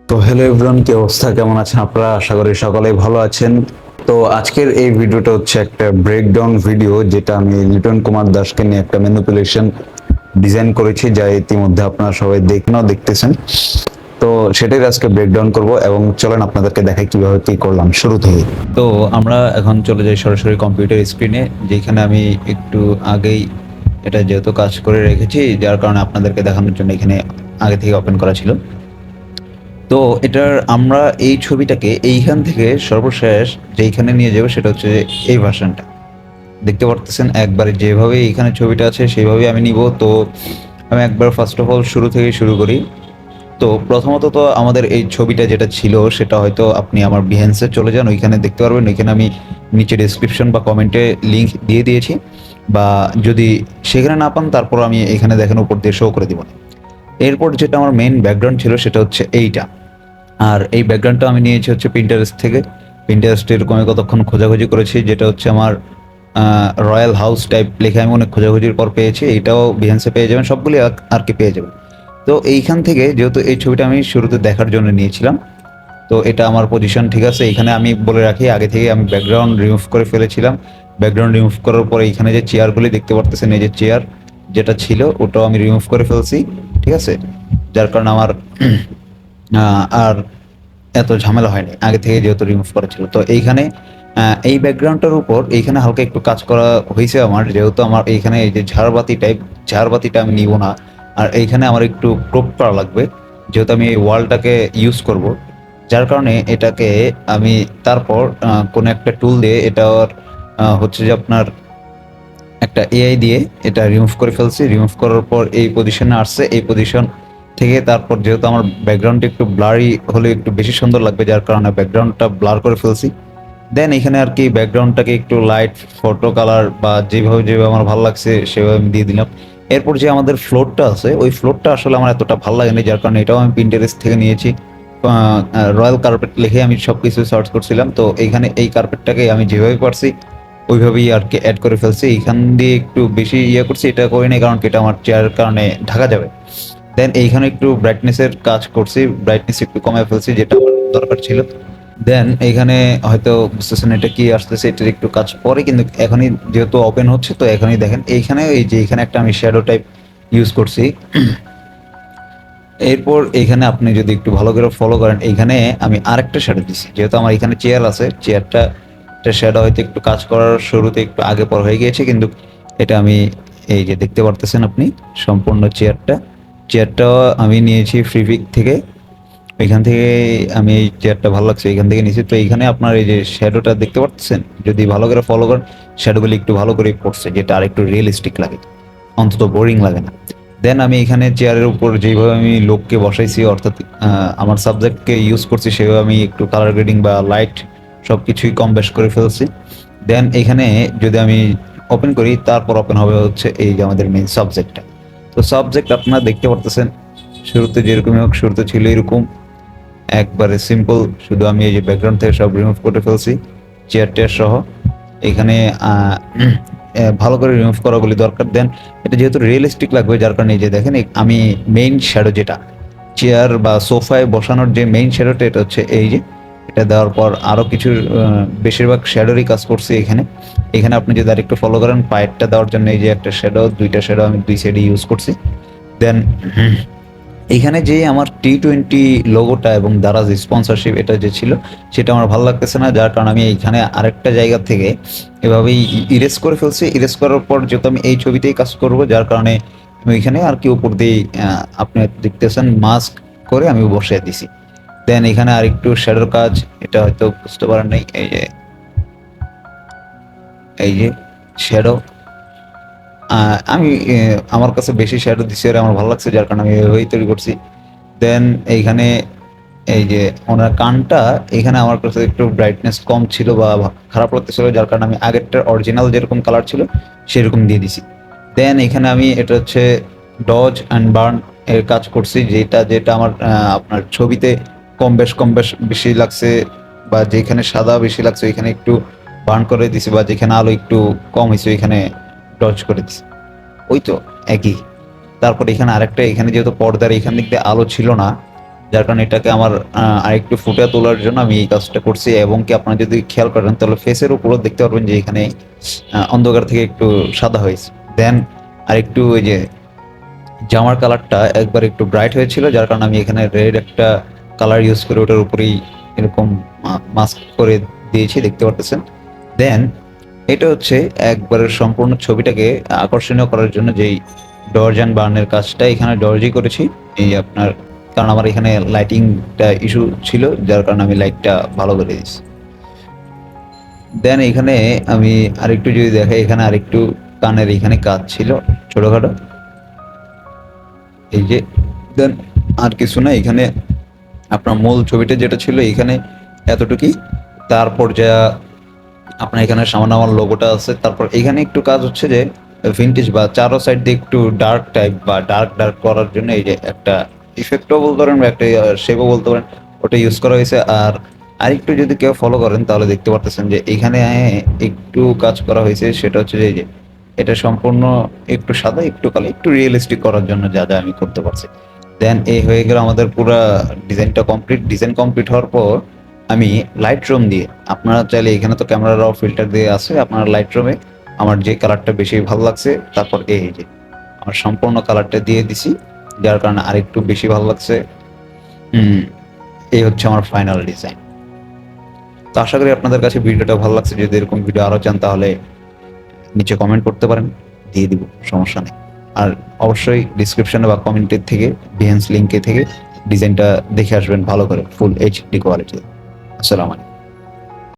তো hello everyone, কি অবস্থা, কেমন আছেন আপনারা? আশা করি সকলেই ভালো আছেন। তো আজকের এই ভিডিওটা হচ্ছে একটা ব্রেকডাউন ভিডিও, যেটা আমি লিটন কুমার দাসকে নিয়ে একটা ম্যানিপুলেশন ডিজাইন করেছি, যা ইতিমধ্যে আপনারা সবাই দেখতেছেন। তো সেটাই আজকে ব্রেকডাউন করব, এবং চলেন আপনাদেরকে দেখাই কিভাবে কি করলাম শুরু থেকে। তো আমরা এখন চলে যাই সরাসরি কম্পিউটার স্ক্রিনে, যেখানে আমি একটু আগেই এটা যেহেতু কাজ করে রেখেছি, যার কারণে আপনাদেরকে দেখানোর জন্য এখানে আগে থেকে ওপেন করা ছিল। তো এটার আমরা এই ছবিটাকে এইখান থেকে সর্বশেষ যেইখানে নিয়ে যাবো সেটা হচ্ছে এই ভার্সনটা। দেখতে পারতেছেন একবারে যেভাবে এইখানে ছবিটা আছে সেইভাবেই আমি নিব। তো আমি একবার ফার্স্ট অফ অল শুরু থেকে শুরু করি। তো প্রথমত তো আমাদের এই ছবিটা যেটা ছিল সেটা হয়তো আপনি আমার বিহেন্সে চলে যান, ওইখানে দেখতে পারবেন। ওইখানে আমি নিচে ডেসক্রিপশন বা কমেন্টে লিঙ্ক দিয়ে দিয়েছি, বা যদি সেখানে না পান তারপর আমি এখানে দেখেন উপর দিয়ে শো করে দিব। এরপর যেটা আমার মেইন ব্যাকগ্রাউন্ড ছিল সেটা হচ্ছে এইটা। আর এই ব্যাকগ্রাউন্ডটা আমি নিয়েছি হচ্ছে পিন্টারেস্ট থেকে। পিন্টারেস্ট এরকম কতক্ষণ খোঁজাখুঁজি করেছি, যেটা হচ্ছে আমার রয়্যাল হাউস টাইপ লেখা আমি অনেক খোঁজাখুঁজির পর পেয়েছি। এইটাও বিহান্সে পেয়ে যাবেন, সবগুলি আর কি পেয়ে যাবেন। তো এইখান থেকে যেহেতু এই ছবিটা আমি শুরুতে দেখার জন্য নিয়েছিলাম, তো এটা আমার পজিশন ঠিক আছে। এখানে আমি বলে রাখি আগে থেকে আমি ব্যাকগ্রাউন্ড রিমুভ করে ফেলেছিলাম। ব্যাকগ্রাউন্ড রিমুভ করার পরে এখানে যে চেয়ারগুলি দেখতে পারতেছেন, এই যে চেয়ার যেটা ছিল ওটাও আমি রিমুভ করে ফেলছি, ঠিক আছে। যার কারণে আমার আর এত ঝামেলা হয়নি, আগে থেকে যেহেতু রিমুভ করা ছিল। তো এইখানে এই ব্যাকগ্রাউন্ডটার উপর এইখানে হালকা একটু কাজ করা হয়েছে আমার, যেহেতু আমার এইখানে এই যে ঝাড়বাতি টাইপ, ঝাড়বাতিটা আমি নিব না। আর এইখানে আমার একটু ক্রপ করা লাগবে, যেহেতু আমি এই ওয়ালটাকে ইউজ করব। যার কারণে এটাকে আমি তারপর কোনো একটা টুল দিয়ে এটার হচ্ছে যে আপনার একটা এআই দিয়ে এটা রিমুভ করে ফেলছি। রিমুভ করার পর এই পজিশনে আসছে, এই পজিশন থেকে তারপর যেহেতু আমার ব্যাকগ্রাউন্ডটা একটু ব্লারি হলে একটু বেশি সুন্দর লাগবে, যার কারণে ব্যাকগ্রাউন্ডটা ব্লার করে ফেলছি। দেন এখানে আর কি ব্যাকগ্রাউন্ডটাকে একটু লাইট ফটো কালার বা যেভাবে যেভাবে আমার ভালো লাগছে সেভাবে আমি দিয়ে দিলাম। এরপর যে আমাদের ফ্লোরটা আছে, ওই ফ্লোরটা আসলে আমার এতটা ভালো লাগেনি, যার কারণে এটাও আমি পিন্টারেস্ট থেকে নিয়েছি। রয়্যাল কার্পেট লিখে আমি সব কিছু সার্চ করছিলাম, তো এইখানে এই কার্পেটটাকে আমি যেভাবে পারছি ওইভাবেই আর কি অ্যাড করে ফেলছি। এইখান দিয়ে একটু বেশি করছি, এটা করি না কারণ এটা আমার চেয়ারের কারণে ঢাকা যাবে। দেন এইখানে একটু ব্রাইটনেসের কাজ করছি, ব্রাইটনেস একটু কমায় ফেলছি যেটা আমার দরকার ছিল। দেন এখানে হয়তো বুঝতেছেন এটা কি আসতেছে, এটার একটু কাজ পরে, কিন্তু এখনই যেহেতু ওপেন হচ্ছে তো এখনই দেখেন এইখানে এই যে এখানে একটা আমি শ্যাডো টাইপ ইউজ করছি। এরপর এইখানে আপনি যদি একটু ভালো করে ফলো করেন, এইখানে আমি আরেকটা শ্যাডো দিছি, যেহেতু আমার এখানে চেয়ার আছে, চেয়ারটা শ্যাডো হয়তো একটু কাজ করার শুরুতে একটু আগে পর হয়ে গিয়েছে, কিন্তু এটা আমি এই যে দেখতে পারতেছেন আপনি সম্পূর্ণ চেয়ারটাও আমি নিয়েছি ফ্রিপিক থেকে। এখান থেকে আমি এই চেয়ারটা ভালো লাগছে, এখান থেকে নিয়েছি। তো এইখানে আপনার এই যে শ্যাডোটা দেখতে পাচ্ছেন, যদি ভালো করে ফলো করেন শ্যাডোগুলি একটু ভালো করে পড়ছে, যেটা আর একটু রিয়েলিস্টিক লাগে, অন্তত বোরিং লাগে না। দেন আমি এখানে চেয়ারের উপর যেভাবে আমি লোককে বসাইছি, অর্থাৎ আমার সাবজেক্টকে ইউজ করছি, সেভাবে আমি একটু কালার গ্রেডিং বা লাইট সব কিছুই কম বেশ করে ফেলছি। দেন এখানে যদি আমি ওপেন করি, তারপর ওপেন হবে হচ্ছে এই যে আমাদের মেইন সাবজেক্টটা। তো সাবজেক্ট আপনারা দেখতে পারতেছেন শুরুতে যেরকমই হোক, শুরুতে ছিল এরকম একবারে সিম্পল, শুধু আমি এই যে ব্যাকগ্রাউন্ড থেকে সব রিমুভ করে ফেলছি চেয়ার টেয়ার সহ। এখানে ভালো করে রিমুভ করাগুলি দরকার। দেন এটা যেহেতু রিয়েলিস্টিক লাগবে, যার কারণে এই যে দেখেন আমি মেইন শ্যাডো যেটা চেয়ার বা সোফায় বসানোর যে মেইন শ্যাডোটা, এটা হচ্ছে এই যে এটা দেওয়ার পর আরও কিছু বেশিরভাগ শ্যাডোরই কাজ করছে এখানে। এখানে আপনি যদি আরেকটু ফলো করেন, পায়েরটা দেওয়ার জন্য এই যে একটা শ্যাডো, দুইটা শ্যাডো আমি দুই সাইডে ইউজ করছি। দেন এখানে যে আমার T20 লোগোটা এবং দারাজ স্পন্সরশিপ এটা যে ছিল, সেটা আমার ভালো লাগতেছে না, যার কারণে আমি এইখানে আরেকটা জায়গা থেকে এভাবেই ইরেজ করে ফেলছি। ইরেজ করার পর যেহেতু আমি এই ছবিতেই কাজ করব, যার কারণে আমি এখানে আর কি উপর দিয়ে আপনি দেখতেছেন মাস্ক করে আমি বসিয়ে দিছি। দেন এখানে আরেকটু শ্যাডোর কাজ, এটা হয়তো বুঝতে পারেন নাই, এই যে শ্যাডো আমি আমার কাছে বেশি শ্যাডো দিছি আর আমার ভালো লাগছে, যার কারণে আমি এভাবেই তৈরি করছি। দেন এইখানে এই যে ওনার কানটা, এখানে আমার কাছে একটু ব্রাইটনেস কম ছিল বা খারাপ লাগতেছিল, যার কারণে আমি আগেরটার অরিজিনাল যেরকম কালার ছিল সেরকম দিয়ে দিছি। দেন এখানে আমি এটা হচ্ছে ডজ অ্যান্ড বার্ন এর কাজ করছি, যেটা যেটা আমার আপনার ছবিতে কম বেশ বেশি লাগছে, বা যেখানে সাদা বেশি লাগছে এখানে একটু বার্ন করে দিছি, বা যেখানে আলো একটু কম হয়েছে এখানে ডজ করে দিছি। ওই তো একই। তারপর এখানে আরেকটা, এখানে যেহেতু পর্দার এখান দিক দিয়ে আলো ছিল না, যার কারণে এটাকে আমার আরেকটু ফুটিয়ে তোলার জন্য আমি এই কাজটা করছি। এবং কি আপনারা যদি খেয়াল করেন তাহলে ফেসের উপরও দেখতে পারবেন যে এখানে অন্ধকার থেকে একটু সাদা হয়েছে। দেন আরেকটু ওই যে জামার কালারটা একবার একটু ব্রাইট হয়েছিল, যার কারণে আমি এখানে রেড একটা কালার ইউজ করে ওটার উপরেই এরকম মাস্ক করে দিয়েছি, দেখতে পারতেছেন। দেন এটা হচ্ছে একবারের সম্পূর্ণ ছবিটাকে আকর্ষণীয় করার জন্য যেই ডর্জ অ্যান্ড বার্নের কাজটা এখানে ডর্জই করেছি। এই আপনার, কারণ আমার এখানে লাইটিংটা ইস্যু ছিল, যার কারণে আমি লাইটটা ভালো করে দিয়েছি। দেন এখানে আমি আরেকটু যদি দেখাই, এখানে আরেকটু কানের এখানে কাজ ছিল ছোটখাটো, এই যে। দেন আর কিছু না, এখানে আপনার মূল ছবিটা যেটা ছিল এখানে এতটুকুই। তারপর যা আপনার এখানে সামান্য আমার লোগোটা আছে। তারপর এখানে একটু কাজ হচ্ছে যে ভিন্টেজ বা চারো সাইড দিয়ে একটু ডার্ক টাইপ বা ডার্ক ডার্ক করার জন্য এই যে একটা ইফেক্টও বলতে পারেন বা একটা শেপও বলতে পারেন, ওটা ইউজ করা হয়েছে। আর আরেকটু যদি কেউ ফলো করেন তাহলে দেখতে পারতেছেন যে এখানে একটু কাজ করা হয়েছে, সেটা হচ্ছে যে এই যে এটা সম্পূর্ণ একটু সাদা একটু কালো, একটু রিয়েলিস্টিক করার জন্য যা যা আমি করতে পারছি। দেন এই হয়ে গেল আমাদের পুরো ডিজাইনটা কমপ্লিট। ডিজাইন কমপ্লিট হওয়ার পর আমি লাইট রুম দিয়ে, আপনারা চাইলে এখানে তো ক্যামেরা র ফিল্টার দিয়ে আছে, আপনারা লাইট রুমে আমার যে কালারটা বেশি ভালো লাগছে, তারপর এই যে আমার সম্পূর্ণ কালারটা দিয়ে দিছি, যার কারণে আরেকটু বেশি ভালো লাগছে। হুম, এই হচ্ছে আমার ফাইনাল ডিজাইন। তো আশা করি আপনাদের কাছে ভিডিওটা ভালো লাগছে। যদি এরকম ভিডিও আরও চান তাহলে নিচে কমেন্ট করতে পারেন, দিয়ে দিব, সমস্যা নেই। আর অবশ্যই ডিসক্রিপশনে বা কমেন্টের থেকে বিহেন্স লিঙ্কে থেকে ডিজাইনটা দেখে আসবেন ভালো করে, ফুল এইচডি কোয়ালিটি। আসসালামু আলাইকুম।